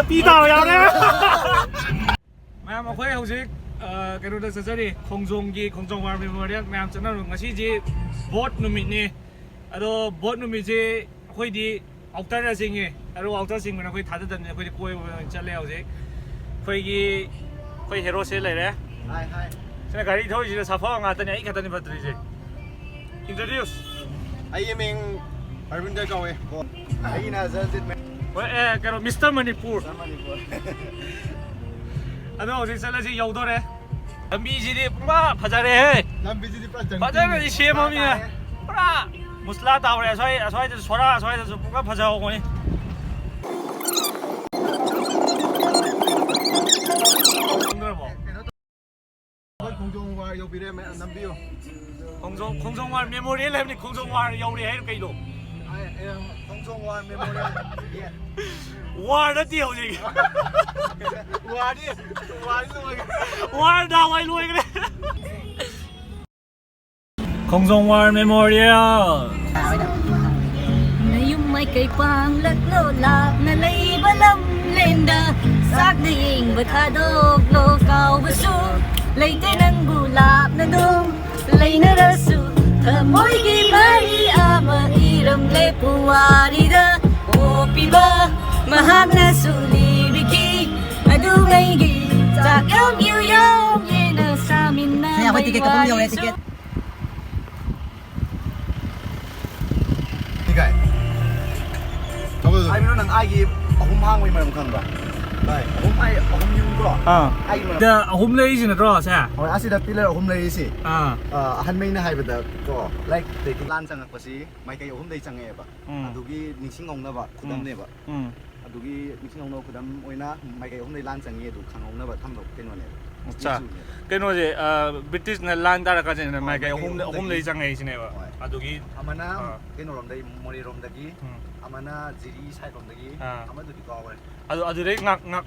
Đi tàu nhau đấy. Mẹ mà khuấy hậu dịch cái đồ đất đi không dùng gì không dùng vào memorial mẹ cho nó ngã sĩ gì bot numit nè ado bot numit gì khuấy đi học tay ra sinh nghe ado học tay sinh mình khuấy thắt đần khuấy đi quay chân leo gì khuấy hero xe lại đấy Hai cái gari thôi chỉ là sao phong à tên này cái tên này bắt đi gì introduce Ai mình Arvind Gawe Ai na Zanzit cái đó Mr. Manipur ado gì sẽ là gì giàu đó đấy làm gì gì đi ba phải ra đây phải ra đây xem mà mình ba musla tàu này xoay xóa cũng phải ra không này 공정화 요비래 남비요. 공정화 메모리얼 해니 공정화 요리 해 cái đồ. 공정화 메모리얼. War nó tiêu gì? War đi. War luôn. War đâu ai luôn cái đấy. 공정화 메모리얼. Nayum may kay pang laklolap na naibalam lenda sak na ying batadog lo kau basu lay tenang gulap na dum lay na rasu thamoy gi mari ama iram le puwari da o piba mahak na suli biki adu ngay gi tak yom yom ye na samin na may ticket Ai biết nó ai gì hôm hang mình mà không cần đây hôm ai hôm nhung có ai mà The hôm nay gì nữa sao? hồi asi đặt pillar hôm nay gì han mình hay bây giờ có like để cái lan sang cái gì mấy cái hôm nay chẳng nghe bà adugi ningsing ngong na ba kudam ne ba adugi ningsing ngong no kudam oina mấy cái hôm nay lan sang nghe du khang ngong na ba tham độc cái này अच्छा cái nó gì British này lan ra cái gì này mấy cái hôm nay chẳng ngày gì này vậy adugi amana cái nó làm đây mori rom dagi amana jiri side rom dagi amadu di ko vậy adu đấy ngak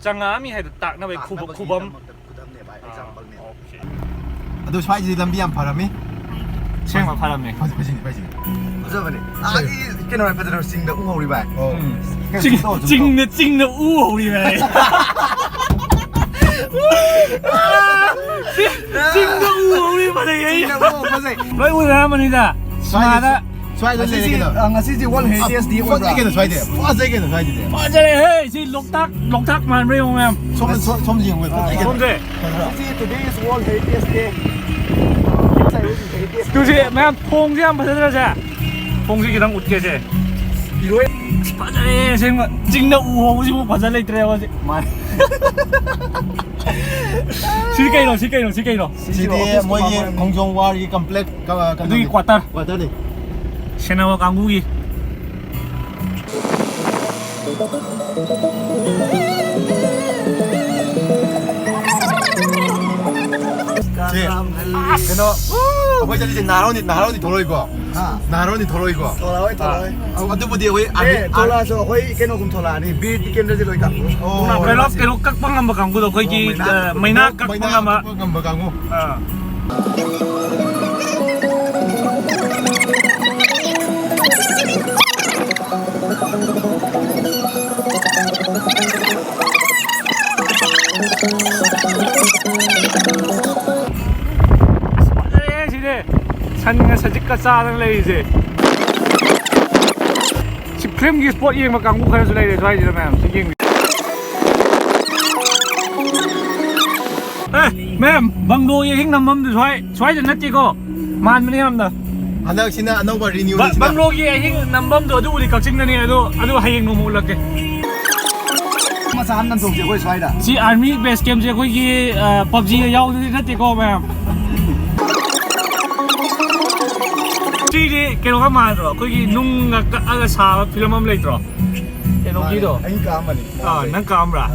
chẳng ngã mi hay tạc nó về khu bom kudam ne ba example ne adu swai ji lambi am parami xem mà phải này 빠지 맞아 버네 이 cái nó phải sinh được u hầu đi bà 찡 u hầu đi vậy 찡 u hầu đi mà đây vậy u ra mà đi ra smart á xoay rồi gì ngã sĩ gì one head SD one cái nó xoay đi cái nó xoay đi à cái này hey chị lục tắc mà mấy ông em 솜 gì không phải không gì today is one head SD 그 지, 맨 퐁지 한번 해드려자. 퐁지 기랑 웃게 지. 이거에 바자리 생각 찍나 우호 지금 바자리 들어야 지. 말. 실게이로. 지디 뭐이 공정화리 컴플렉 누기 꽈따. 꽈따리. 세나와 강국이. cái nó bây giờ đi 나런이 더러이고 나런이 더러이고 더러이 어디 보디 왜 아니 돌아서 거의 cái nó cũng thổi lại đi beat cái nó gì rồi cả cái nó các băng mà 강국도 거기 mấy các băng mà 강국 산가 사직가 싸는 레이지 스크램기 스포츠 이행 막 강국하는 줄 레이지 좋아해 주면 지금 맴 방도 이행 남범도 좋아해 좀 냈지고 만만히 합니다 안녕 신나 안녕 리뉴 방도 이행 남범도 어디 우리 각직는이 해도 아주 하행 너무 올랐게 마사 한남 동지 거기 좋아이다 지 아미 베이스 캠 제 거기 PUBG 야우도 냈지고 맴 Sini keno ka madro, kogi nung aga sa film am later. Keno gido. Anh camera ni. Nang camera.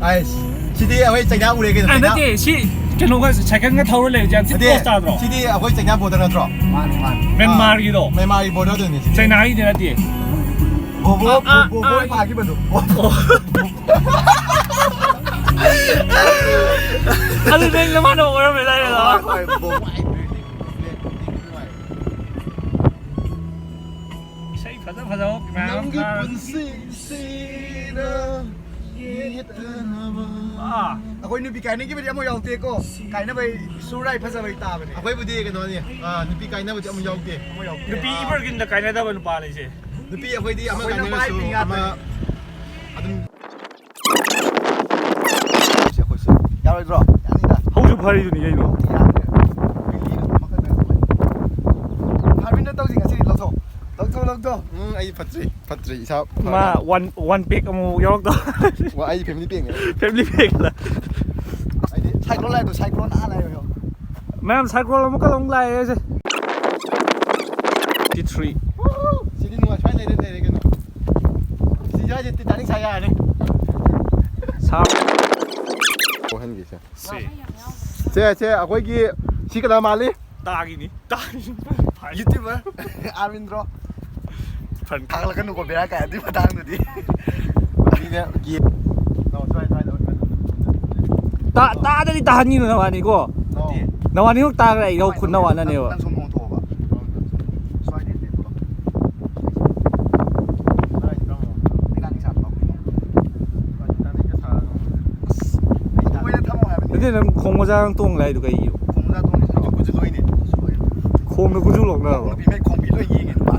Ai, sidi away chanya ure ke. Nati si keno ka second nga thawro le jan sit post adro. Sidi away chanya border na tro. Myanmar gido. Myanmar border de ni. China hi de nati. Bobo pa ki bando. Ano din naman ako ora me dai na. 가자 매암 남기 분시시나 아 Ako'y nubikay na gibid mo yaw te ko. Kay na bay suray pa sa bay ta ba ni. Ako'y budi ka noon niya. Nupi kain na budi amo yawg di. Mo yaw. nupi ibergin da kainada ba nupa ni si Nupi ako'y di ama Ako'y kain na nabay so pingat ama adum Siya ko so. Yaw draw. Yani da. hauju phari du ni gai no Harbin na tawsi ngasi lotho. Lotho. ay patri isa. ma one pick amu yorok to Wa ay family ping. family pick la Ay di. Cyclone lai to cyclone a lai yo. Ma'am cyclone में कल उंगला है ऐसे 3 Sini nuwa chai lai dai ka no. Si ja je Titanic saya ni. 3 Ko han gi sa. से Che ako'y gi si ka na mali. तागिनी YouTuber Arvin draw. फन Kakala kan ko bera kay di patang no di. Di na gi. No try. ता ता हानी न वानी को No. नवानी को ता रे यो खुन नवाना ने वा Nan som mong to ba. Swai ni te ko. Ni kan sa ba. Ko ya thamo ha ba. 근데 는 공모장 똥 라이 누가 이요 Kung na to ni sa ko jilo ni. 공도 구줄 없나 Kung bi mai kong bi lo yi ngin ba.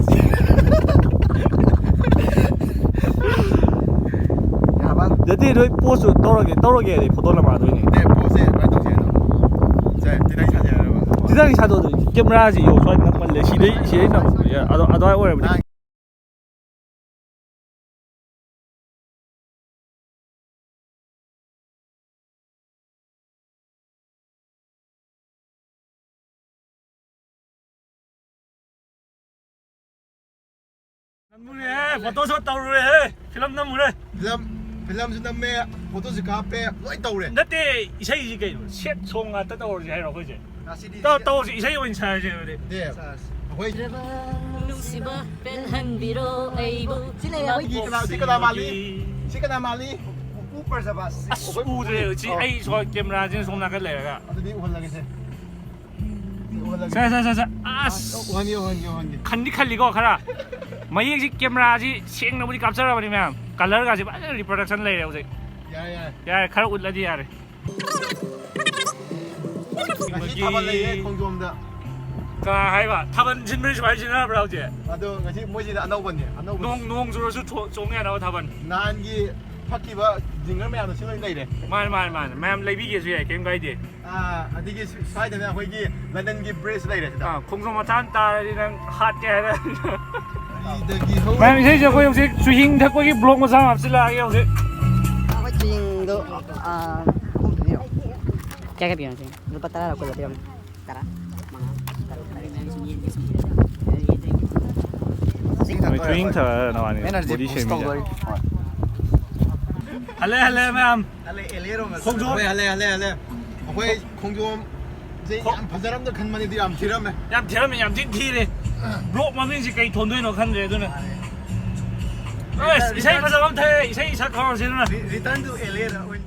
Ya ba. 여기 로 포스 떨어게 돼 포도나 마도니 네, 보세 많이 동시에는. 자, Titanic 사자 여러분. 디자인 샤도 카메라지 요 소리 나 빨래 시대 나 야 아도 오래 남무네 포토쇼 떠오르래 필름 남무네 필름 준다며 포토스 카페 로이 떠오래. 나때 이사이 이게 셋송아 떠오르지 해라 그지 Na si di. 또 이사이 원 차야지 그래 네. 아고이 Nusiba pelhan biro aibu 시카나 말리. Cooper sa ba. 우드레 지 아이 저 카메라 진 송나 갈 내가 어디 올라가세. 자자자자 아스 오한이. 간디 칼리고 가라 마이지 카메라지 생나무리 갑자라 버리면 컬러 가지 빨리 리프로덕션 레이래 오세 야야. 야 칼 웃라지 야래 다시 타발레 공주엄다. 가 하이바 타번 진물 좀 알지나 브라우지 나도 같이 뭐지 안 나오겠네. 안 나오겠네. 농 주로서 종에 나와 타번 난기 파키바 징을매 하는 신경이 이래. 말 맘 레비게 주에 게임 가이디 아, 아디기 사이드네 아고이기 런던기 브레스 이래. 아 공성 마탄 따리랑 핫게 해라 이더기 호. 맘 이제 저거 혹시 주행 탁고기 블록 모상 합실라게 혹시 Ako ching do không thể hiểu. Cái biển gì? Nó bắt ta là của biển. Tara. 주행 타 나와니 Energy 보디 boost to 쉐미자 할래 맘 Ale elero nga. 공조 할래. 아고이 공주엄 이제 한 사람들 간만에 뒤 암티라며. 얌 대라면 얌 딘티래 블록 마민지 까이 돈도에 넣간데 너는 이사이 파자 맘타 이사이 사카로 세르나 Return to elero.